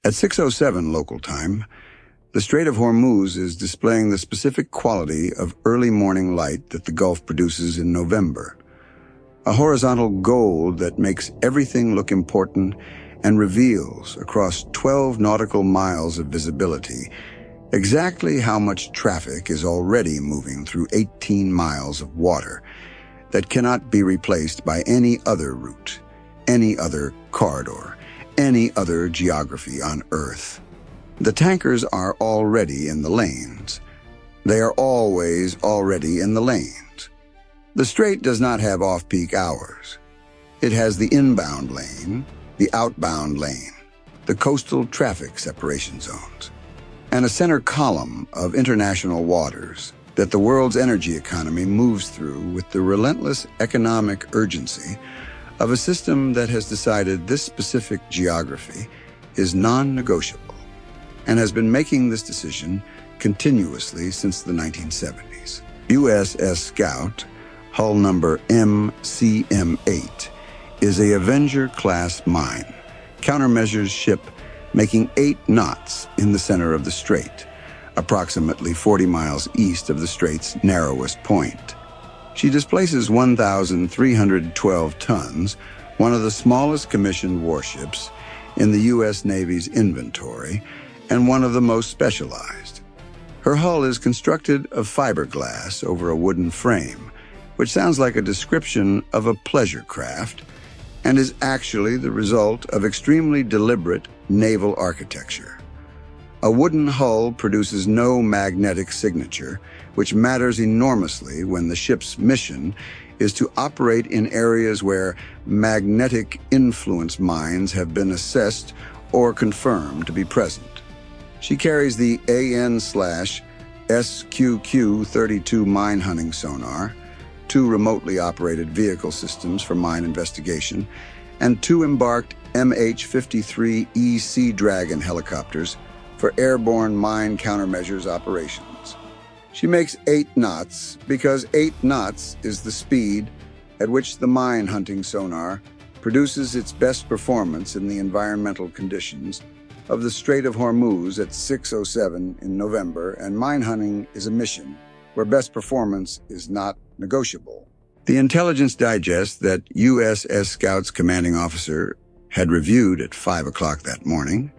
At 6:07 local time, the Strait of Hormuz is displaying the specific quality of early morning light that the Gulf produces in November. A horizontal gold that makes everything look important and reveals, across 12 nautical miles of visibility, exactly how much traffic is already moving through 18 miles of water that cannot be replaced by any other route, any other corridor, any other geography on Earth. The tankers are already in the lanes. They are always already in the lanes. The strait does not have off-peak hours. It has the inbound lane, the outbound lane, the coastal traffic separation zones, and a center column of international waters that the world's energy economy moves through with the relentless economic urgency of a system that has decided this specific geography is non-negotiable and has been making this decision continuously since the 1970s. USS Scout, hull number MCM-8, is a Avenger-class mine, countermeasures ship making 8 knots in the center of the strait, approximately 40 miles east of the strait's narrowest point. She displaces 1,312 tons, one of the smallest commissioned warships in the U.S. Navy's inventory, and one of the most specialized. Her hull is constructed of fiberglass over a wooden frame, which sounds like a description of a pleasure craft, and is actually the result of extremely deliberate naval architecture. A wooden hull produces no magnetic signature, which matters enormously when the ship's mission is to operate in areas where magnetic influence mines have been assessed or confirmed to be present. She carries the AN/SQQ-32 mine hunting sonar, 2 remotely operated vehicle systems for mine investigation, and 2 embarked MH-53E Sea Dragon helicopters for airborne mine countermeasures operations. She makes 8 knots because 8 knots is the speed at which the mine hunting sonar produces its best performance in the environmental conditions of the Strait of Hormuz at 6:07 in November, and mine hunting is a mission where best performance is not negotiable. The intelligence digest that USS Scout's commanding officer had reviewed at 5 o'clock that morning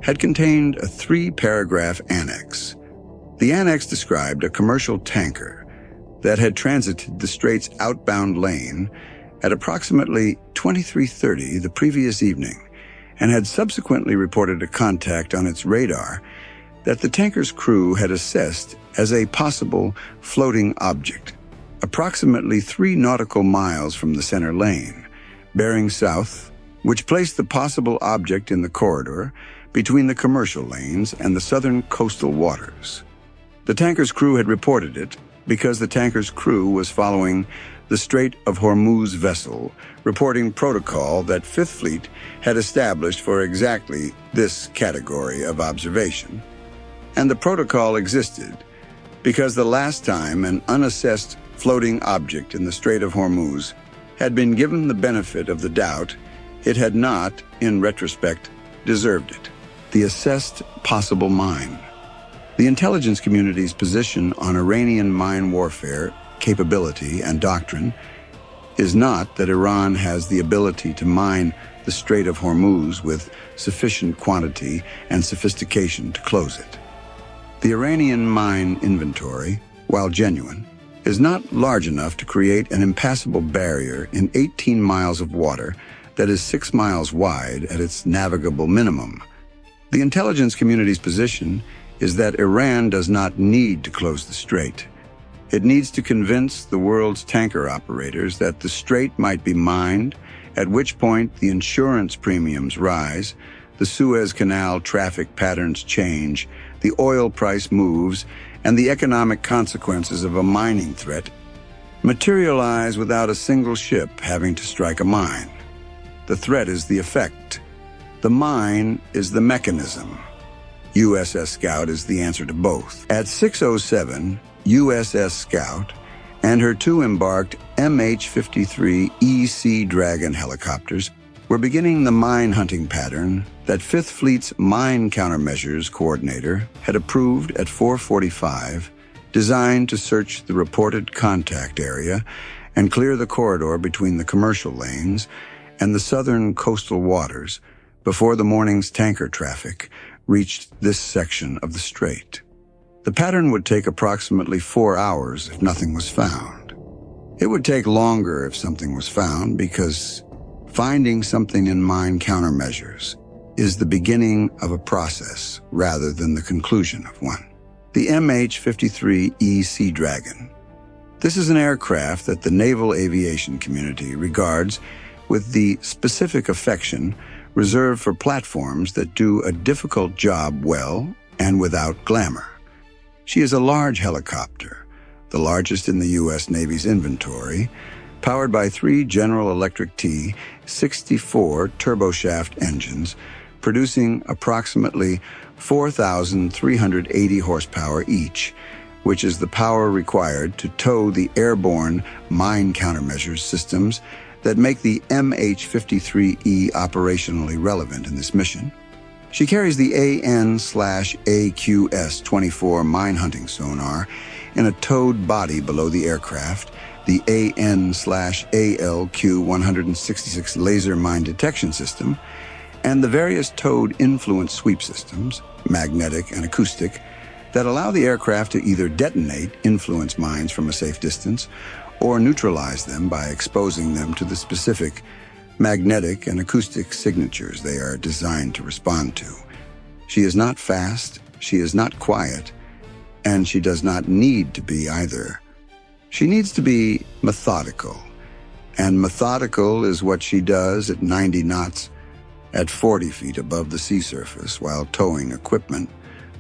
had contained a 3-paragraph annex. The annex described a commercial tanker that had transited the strait's outbound lane at approximately 23:30 the previous evening and had subsequently reported a contact on its radar that the tanker's crew had assessed as a possible floating object, approximately 3 nautical miles from the center lane, bearing south, which placed the possible object in the corridor between the commercial lanes and the southern coastal waters. The tanker's crew had reported it because the tanker's crew was following the Strait of Hormuz vessel, reporting protocol that Fifth Fleet had established for exactly this category of observation. And the protocol existed because the last time an unassessed floating object in the Strait of Hormuz had been given the benefit of the doubt, it had not, in retrospect, deserved it. The assessed possible mine. The intelligence community's position on Iranian mine warfare, capability, and doctrine is not that Iran has the ability to mine the Strait of Hormuz with sufficient quantity and sophistication to close it. The Iranian mine inventory, while genuine, is not large enough to create an impassable barrier in 18 miles of water that is 6 miles wide at its navigable minimum. The intelligence community's position is that Iran does not need to close the strait. It needs to convince the world's tanker operators that the strait might be mined, at which point the insurance premiums rise, the Suez Canal traffic patterns change, the oil price moves, and the economic consequences of a mining threat materialize without a single ship having to strike a mine. The threat is the effect. The mine is the mechanism. USS Scout is the answer to both. At 6:07, USS Scout and her 2 embarked MH-53E Sea Dragon helicopters We're beginning the mine hunting pattern that 5th Fleet's Mine Countermeasures Coordinator had approved at 4:45, designed to search the reported contact area and clear the corridor between the commercial lanes and the southern coastal waters before the morning's tanker traffic reached this section of the strait. The pattern would take approximately 4 hours if nothing was found. It would take longer if something was found because finding something in mine countermeasures is the beginning of a process rather than the conclusion of one. The MH-53E Sea Dragon. This is an aircraft that the naval aviation community regards with the specific affection reserved for platforms that do a difficult job well and without glamour. She is a large helicopter, the largest in the U.S. Navy's inventory, powered by 3 General Electric T-64 turboshaft engines, producing approximately 4,380 horsepower each, which is the power required to tow the airborne mine countermeasures systems that make the MH-53E operationally relevant in this mission. She carries the AN/AQS-24 mine hunting sonar in a towed body below the aircraft, the AN/ALQ-166 laser mine detection system, and the various towed influence sweep systems, magnetic and acoustic, that allow the aircraft to either detonate influence mines from a safe distance or neutralize them by exposing them to the specific magnetic and acoustic signatures they are designed to respond to. She is not fast, she is not quiet, and she does not need to be either. She needs to be methodical, and methodical is what she does at 90 knots at 40 feet above the sea surface while towing equipment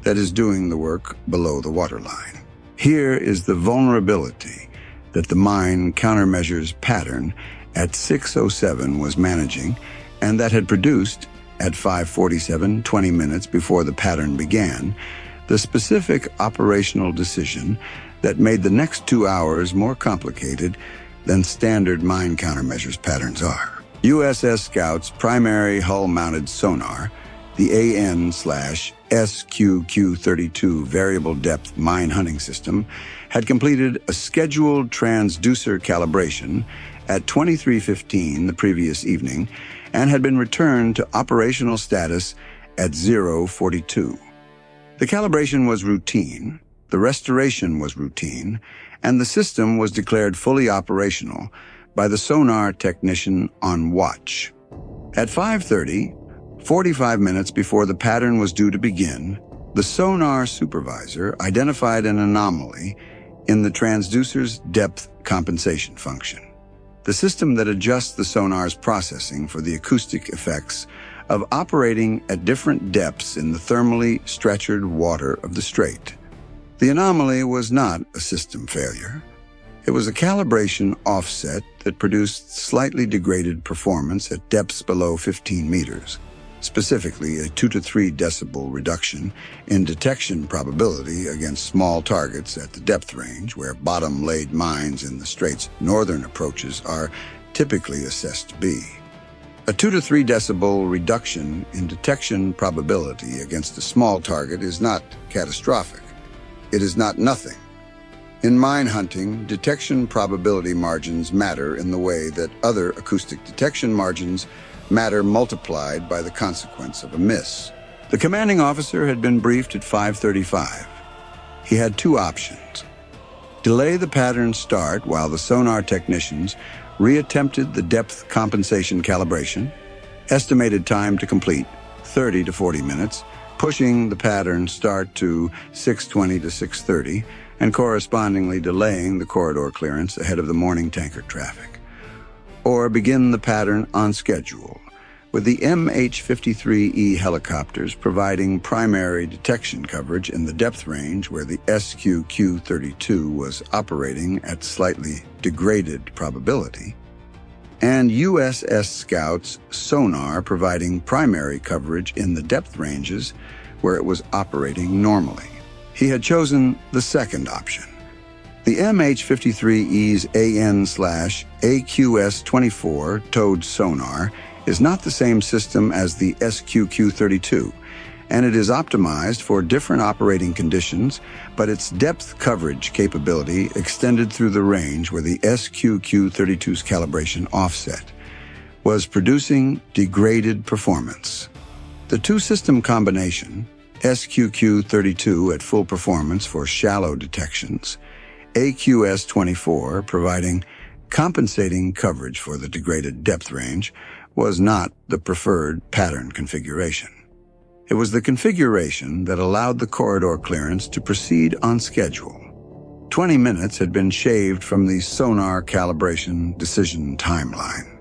that is doing the work below the waterline. Here is the vulnerability that the mine countermeasures pattern at 6:07 was managing and that had produced, at 5:47, 20 minutes before the pattern began, the specific operational decision that made the next 2 hours more complicated than standard mine countermeasures patterns are. USS Scout's primary hull-mounted sonar, the AN/SQQ-32 variable depth mine hunting system, had completed a scheduled transducer calibration at 23:15 the previous evening and had been returned to operational status at 0:42. The calibration was routine, the restoration was routine, and the system was declared fully operational by the sonar technician on watch. At 5:30, 45 minutes before the pattern was due to begin, the sonar supervisor identified an anomaly in the transducer's depth compensation function, the system that adjusts the sonar's processing for the acoustic effects of operating at different depths in the thermally stretchered water of the strait. The anomaly was not a system failure. It was a calibration offset that produced slightly degraded performance at depths below 15 meters, specifically a 2 to 3 decibel reduction in detection probability against small targets at the depth range, where bottom-laid mines in the strait's northern approaches are typically assessed to be. A 2 to 3 decibel reduction in detection probability against a small target is not catastrophic. It is not nothing. In mine hunting, detection probability margins matter in the way that other acoustic detection margins matter multiplied by the consequence of a miss. The commanding officer had been briefed at 5:35. He had 2 options: delay the pattern start while the sonar technicians reattempted the depth compensation calibration, estimated time to complete 30 to 40 minutes, pushing the pattern start to 6:20 to 6:30, and correspondingly delaying the corridor clearance ahead of the morning tanker traffic. Or begin the pattern on schedule, with the MH-53E helicopters providing primary detection coverage in the depth range where the SQQ-32 was operating at slightly degraded probability, and USS Scout's sonar providing primary coverage in the depth ranges where it was operating normally. He had chosen the second option. The MH-53E's AN/AQS-24 towed sonar is not the same system as the SQQ-32, and it is optimized for different operating conditions, but its depth coverage capability extended through the range where the SQQ-32's calibration offset was producing degraded performance. The two-system combination, SQQ-32 at full performance for shallow detections, AQS-24 providing compensating coverage for the degraded depth range, was not the preferred pattern configuration. It was the configuration that allowed the corridor clearance to proceed on schedule. 20 minutes had been shaved from the sonar calibration decision timeline.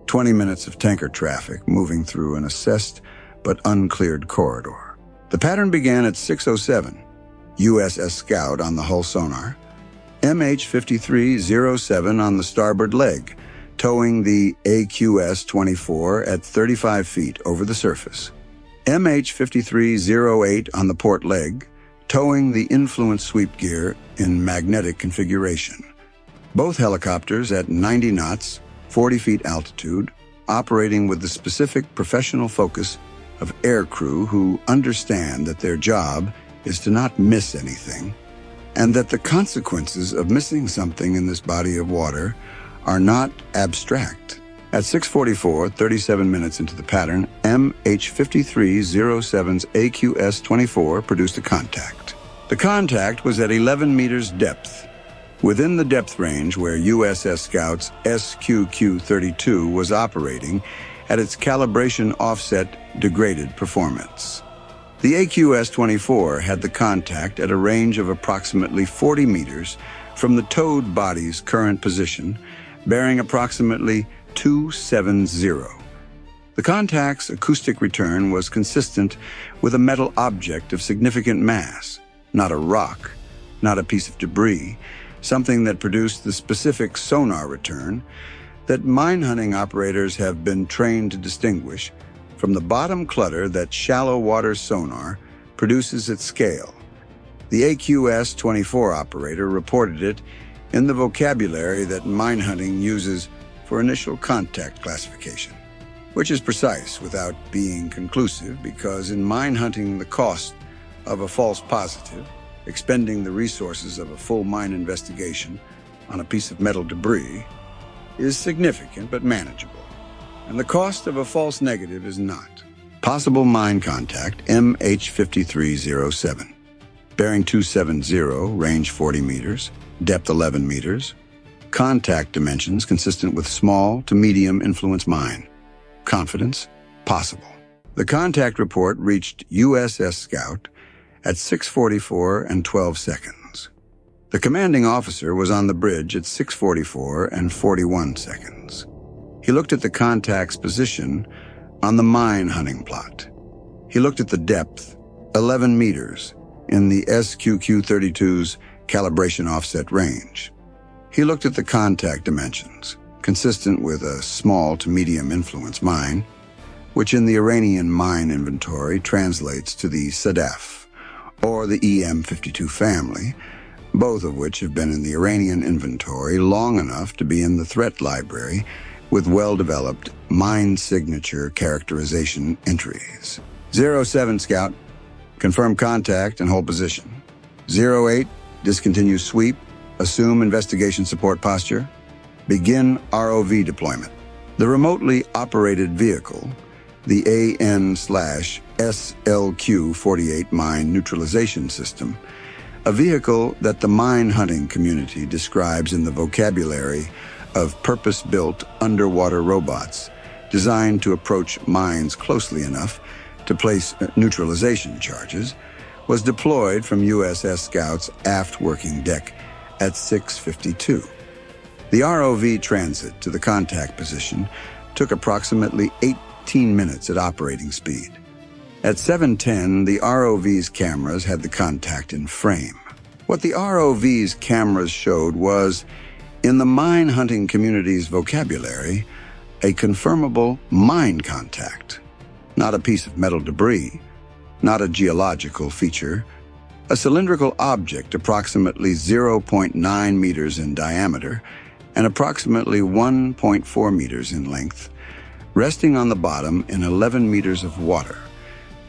20 minutes of tanker traffic moving through an assessed but uncleared corridor. The pattern began at 6:07, USS Scout on the hull sonar, MH-53E on the starboard leg, towing the AQS-24 at 35 feet over the surface. MH-53E on the port leg, towing the influence sweep gear in magnetic configuration. Both helicopters at 90 knots, 40 feet altitude, operating with the specific professional focus of aircrew who understand that their job is to not miss anything, and that the consequences of missing something in this body of water are not abstract. At 6:44, 37 minutes into the pattern, MH-53E AQS-24 produced a contact. The contact was at 11 meters depth, within the depth range where USS Scout's SQQ-32 was operating at its calibration offset degraded performance. The AQS-24 had the contact at a range of approximately 40 meters from the towed body's current position, bearing approximately 270. The contact's acoustic return was consistent with a metal object of significant mass, not a rock, not a piece of debris, something that produced the specific sonar return that mine-hunting operators have been trained to distinguish from the bottom clutter that shallow water sonar produces at scale. The AQS-24 operator reported it in the vocabulary that mine-hunting uses for initial contact classification, which is precise without being conclusive because in mine-hunting the cost of a false positive, expending the resources of a full mine investigation on a piece of metal debris, is significant but manageable, and the cost of a false negative is not. Possible mine contact, MH-53E, bearing 270, range 40 meters, depth 11 meters, contact dimensions consistent with small to medium influence mine. Confidence, possible. The contact report reached USS Scout at 6:44 and 12 seconds. The commanding officer was on the bridge at 6:44 and 41 seconds. He looked at the contact's position on the mine hunting plot. He looked at the depth, 11 meters, in the SQQ-32's calibration offset range. He looked at the contact dimensions, consistent with a small to medium influence mine, which in the Iranian mine inventory translates to the SADF, or the EM-52 family, both of which have been in the Iranian inventory long enough to be in the threat library with well-developed mine signature characterization entries. 07 Scout, confirm contact and hold position. 08, discontinue sweep, assume investigation support posture. Begin ROV deployment. The remotely operated vehicle, the AN/SLQ-48 mine neutralization system, a vehicle that the mine hunting community describes in the vocabulary of purpose-built underwater robots designed to approach mines closely enough to place neutralization charges, was deployed from USS Scout's aft working deck at 6:52. The ROV transit to the contact position took approximately 18 minutes at operating speed. At 7:10, the ROV's cameras had the contact in frame. What the ROV's cameras showed was, in the mine hunting community's vocabulary, a confirmable mine contact. Not a piece of metal debris, not a geological feature, a cylindrical object approximately 0.9 meters in diameter and approximately 1.4 meters in length, resting on the bottom in 11 meters of water,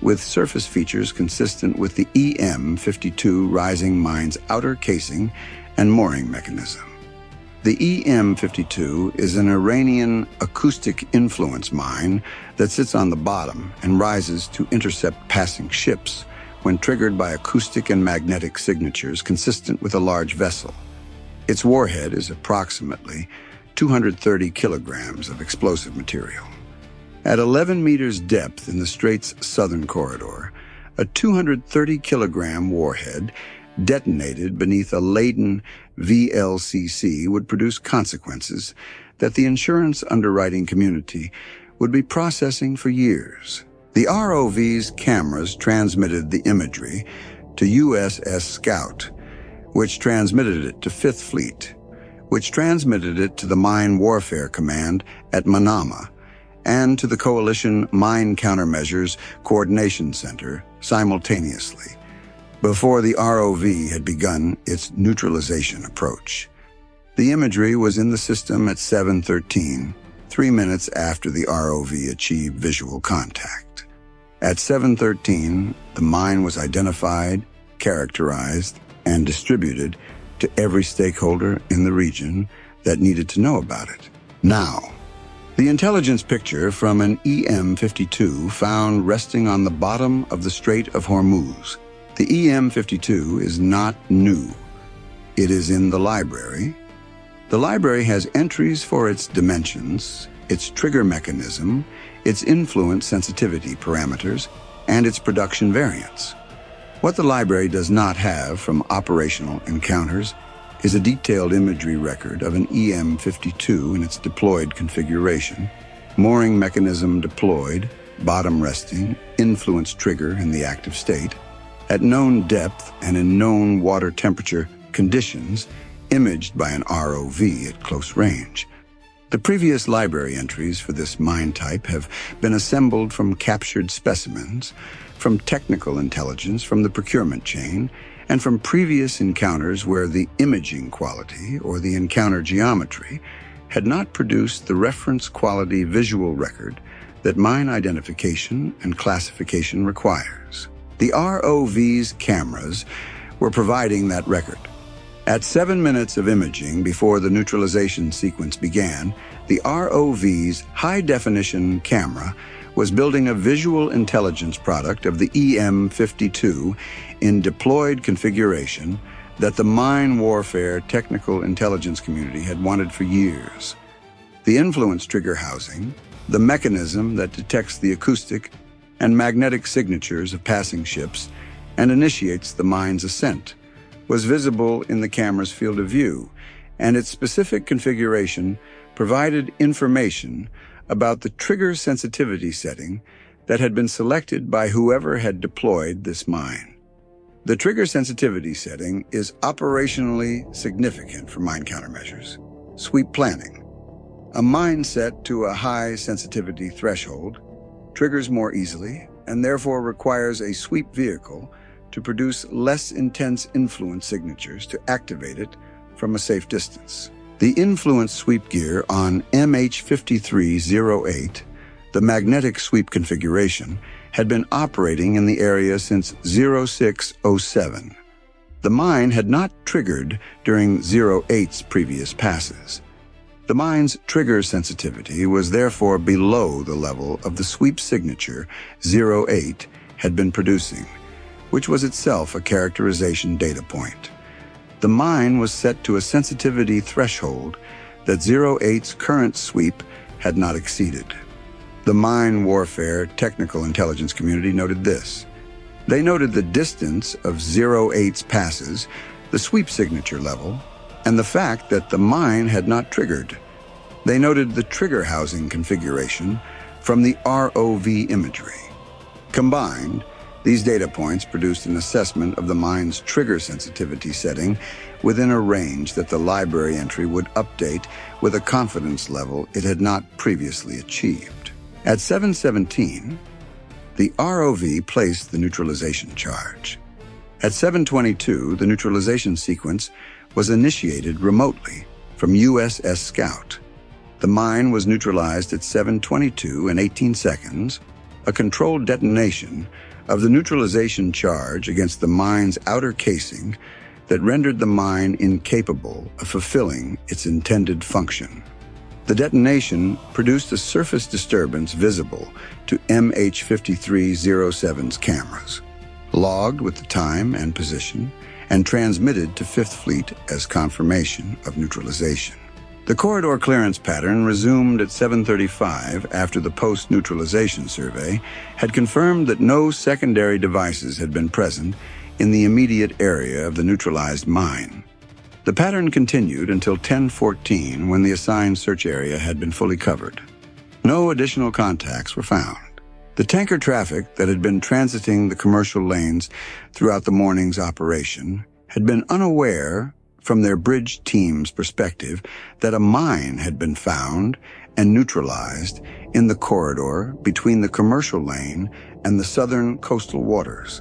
with surface features consistent with the EM-52 rising mine's outer casing and mooring mechanism. The EM-52 is an Iranian acoustic influence mine that sits on the bottom and rises to intercept passing ships when triggered by acoustic and magnetic signatures consistent with a large vessel. Its warhead is approximately 230 kilograms of explosive material. At 11 meters depth in the Strait's southern corridor, a 230-kilogram warhead detonated beneath a laden VLCC would produce consequences that the insurance underwriting community would be processing for years. The ROV's cameras transmitted the imagery to USS Scout, which transmitted it to Fifth Fleet, which transmitted it to the Mine Warfare Command at Manama, and to the Coalition Mine Countermeasures Coordination Center simultaneously, before the ROV had begun its neutralization approach. The imagery was in the system at 7:13, 3 minutes after the ROV achieved visual contact. At 7:13, the mine was identified, characterized, and distributed to every stakeholder in the region that needed to know about it. Now, the intelligence picture from an EM-52 found resting on the bottom of the Strait of Hormuz. The EM-52 is not new. It is in the library. The library has entries for its dimensions, its trigger mechanism, its influence sensitivity parameters, and its production variants. What the library does not have from operational encounters is a detailed imagery record of an EM-52 in its deployed configuration, mooring mechanism deployed, bottom resting, influence trigger in the active state, at known depth and in known water temperature conditions, imaged by an ROV at close range. The previous library entries for this mine type have been assembled from captured specimens, from technical intelligence from the procurement chain, and from previous encounters where the imaging quality or the encounter geometry had not produced the reference quality visual record that mine identification and classification requires. The ROV's cameras were providing that record. At 7 minutes of imaging before the neutralization sequence began, the ROV's high-definition camera was building a visual intelligence product of the EM-52 in deployed configuration that the mine warfare technical intelligence community had wanted for years. The influence trigger housing, the mechanism that detects the acoustic and magnetic signatures of passing ships and initiates the mine's ascent, was visible in the camera's field of view, and its specific configuration provided information about the trigger sensitivity setting that had been selected by whoever had deployed this mine. The trigger sensitivity setting is operationally significant for mine countermeasures. Sweep planning. A mine set to a high sensitivity threshold triggers more easily and therefore requires a sweep vehicle to produce less intense influence signatures to activate it from a safe distance. The influence sweep gear on MH-53E, the magnetic sweep configuration, had been operating in the area since 0607. The mine had not triggered during 08's previous passes. The mine's trigger sensitivity was therefore below the level of the sweep signature 08 had been producing, which was itself a characterization data point. The mine was set to a sensitivity threshold that 08's current sweep had not exceeded. The mine warfare technical intelligence community noted this. They noted the distance of 08's passes, the sweep signature level, and the fact that the mine had not triggered. They noted the trigger housing configuration from the ROV imagery. Combined, these data points produced an assessment of the mine's trigger sensitivity setting within a range that the library entry would update with a confidence level it had not previously achieved. At 7:17, the ROV placed the neutralization charge. At 7:22, the neutralization sequence was initiated remotely from USS Scout. The mine was neutralized at 7:22 and 18 seconds, a controlled detonation of the neutralization charge against the mine's outer casing that rendered the mine incapable of fulfilling its intended function. The detonation produced a surface disturbance visible to MH-53E cameras, logged with the time and position, and transmitted to Fifth Fleet as confirmation of neutralization. The corridor clearance pattern resumed at 7:35 after the post-neutralization survey had confirmed that no secondary devices had been present in the immediate area of the neutralized mine. The pattern continued until 10:14 when the assigned search area had been fully covered. No additional contacts were found. The tanker traffic that had been transiting the commercial lanes throughout the morning's operation had been unaware, from their bridge team's perspective, that a mine had been found and neutralized in the corridor between the commercial lane and the southern coastal waters.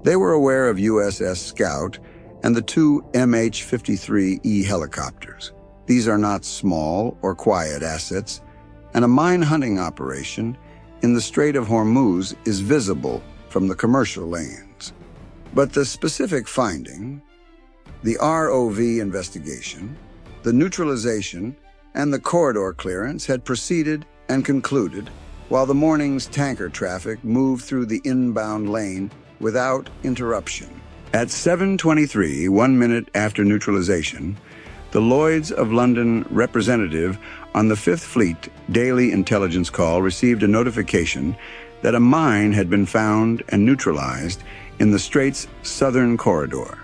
They were aware of USS Scout and the two MH-53E helicopters. These are not small or quiet assets, and a mine hunting operation in the Strait of Hormuz is visible from the commercial lanes. But the specific finding, the ROV investigation, the neutralization, and the corridor clearance had proceeded and concluded while the morning's tanker traffic moved through the inbound lane without interruption. At 7:23, 1 minute after neutralization, the Lloyd's of London representative on the Fifth Fleet daily intelligence call received a notification that a mine had been found and neutralized in the Strait's southern corridor.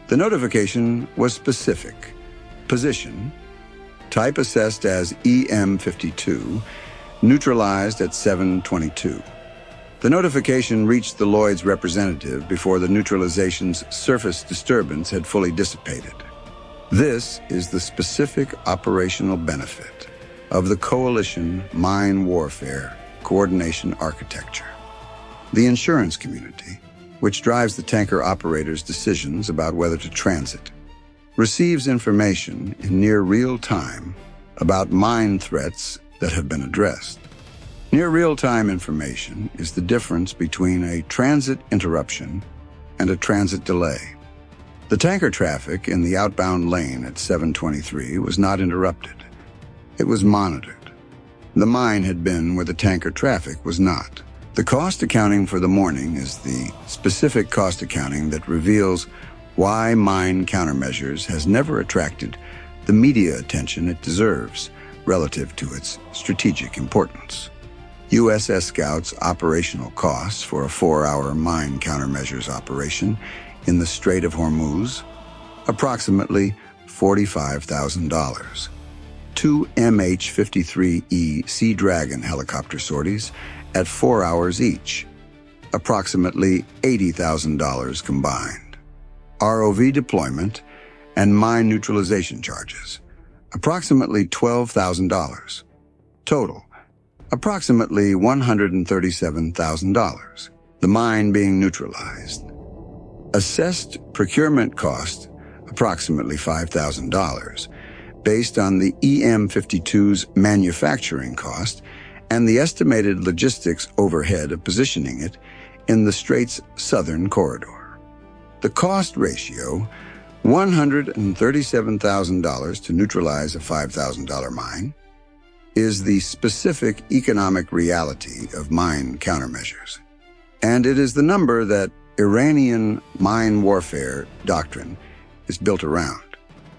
The notification was specific. Position, type assessed as EM-52, neutralized at 7:22. The notification reached the Lloyd's representative before the neutralization's surface disturbance had fully dissipated. This is the specific operational benefit of the coalition mine warfare coordination architecture. The insurance community, which drives the tanker operators' decisions about whether to transit, receives information in near real time about mine threats that have been addressed. Near real-time information is the difference between a transit interruption and a transit delay. The tanker traffic in the outbound lane at 7:23 was not interrupted. It was monitored. The mine had been where the tanker traffic was not. The cost accounting for the morning is the specific cost accounting that reveals why mine countermeasures has never attracted the media attention it deserves relative to its strategic importance. USS Scout's operational costs for a 4-hour mine countermeasures operation in the Strait of Hormuz, approximately $45,000. 2 MH-53E Sea Dragon helicopter sorties at 4 hours each, approximately $80,000 combined. ROV deployment and mine neutralization charges, approximately $12,000. Total, approximately $137,000, the mine being neutralized. Assessed procurement cost, approximately $5,000, based on the EM-52's manufacturing cost and the estimated logistics overhead of positioning it in the Strait's southern corridor. The cost ratio, $137,000 to neutralize a $5,000 mine, is the specific economic reality of mine countermeasures. And it is the number that Iranian mine warfare doctrine is built around.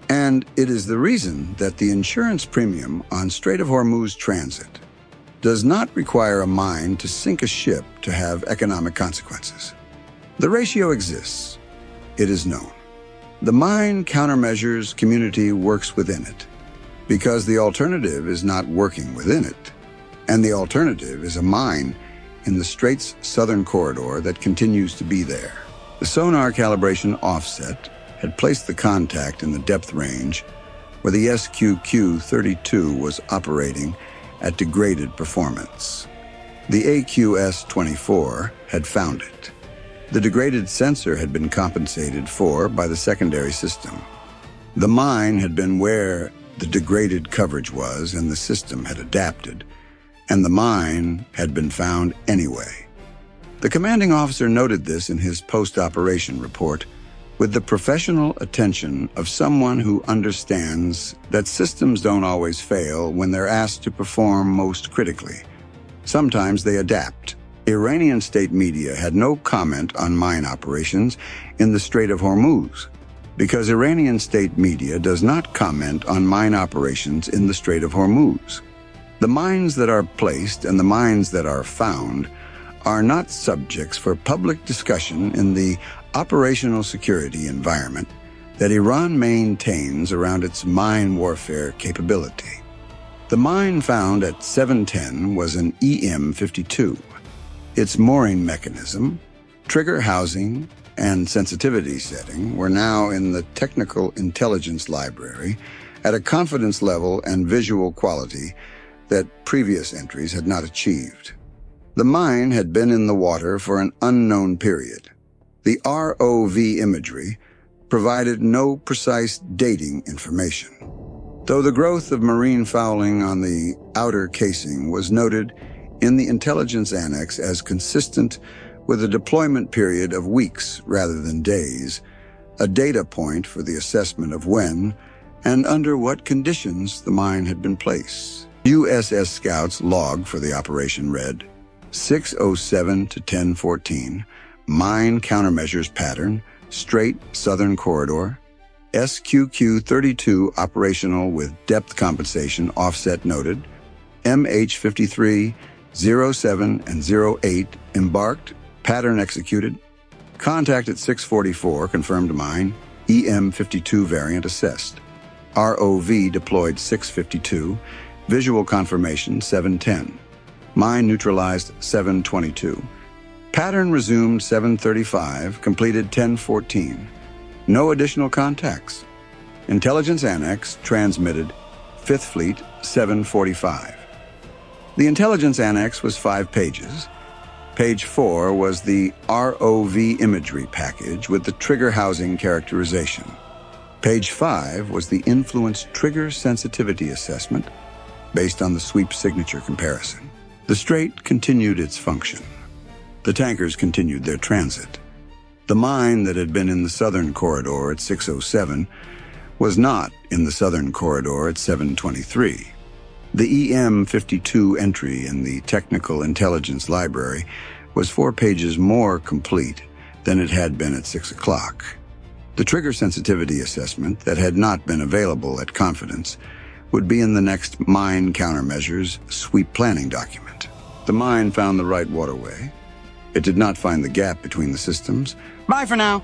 And it is the reason that the insurance premium on Strait of Hormuz transit does not require a mine to sink a ship to have economic consequences. The ratio exists. It is known. The mine countermeasures community works within it, because the alternative is not working within it, and the alternative is a mine in the Strait's southern corridor that continues to be there. The sonar calibration offset had placed the contact in the depth range where the SQQ-32 was operating at degraded performance. The AQS-24 had found it. The degraded sensor had been compensated for by the secondary system. The mine had been where the degraded coverage was, and the system had adapted, and the mine had been found anyway. The commanding officer noted this in his post-operation report with the professional attention of someone who understands that systems don't always fail when they're asked to perform most critically. Sometimes they adapt. Iranian state media had no comment on mine operations in the Strait of Hormuz, because Iranian state media does not comment on mine operations in the Strait of Hormuz. The mines that are placed and the mines that are found are not subjects for public discussion in the operational security environment that Iran maintains around its mine warfare capability. The mine found at 710 was an EM-52. Its mooring mechanism, trigger housing, and sensitivity setting were now in the Technical Intelligence Library at a confidence level and visual quality that previous entries had not achieved. The mine had been in the water for an unknown period. The ROV imagery provided no precise dating information, though the growth of marine fouling on the outer casing was noted in the intelligence annex as consistent with a deployment period of weeks rather than days, a data point for the assessment of when and under what conditions the mine had been placed. USS Scout's log for the operation read, 6:07 to 10:14, mine countermeasures pattern, Strait Southern Corridor, SQQ-32 operational with depth compensation offset noted, MH-53, 07 and 08 embarked, pattern executed, contact at 6:44 confirmed mine, EM-52 variant assessed, ROV deployed 6:52, visual confirmation 7:10, mine neutralized 7:22, pattern resumed 7:35, completed 10:14, no additional contacts, intelligence annex transmitted 5th Fleet 7:45. The intelligence annex was 5 pages. Page 4 was the ROV imagery package with the trigger housing characterization. Page 5 was the influence trigger sensitivity assessment based on the sweep signature comparison. The Strait continued its function. The tankers continued their transit. The mine that had been in the southern corridor at 6:07 was not in the southern corridor at 7:23. The EM-52 entry in the Technical Intelligence Library was 4 pages more complete than it had been at 6 o'clock. The trigger sensitivity assessment that had not been available at confidence would be in the next mine countermeasures sweep planning document. The mine found the right waterway. It did not find the gap between the systems. Bye for now.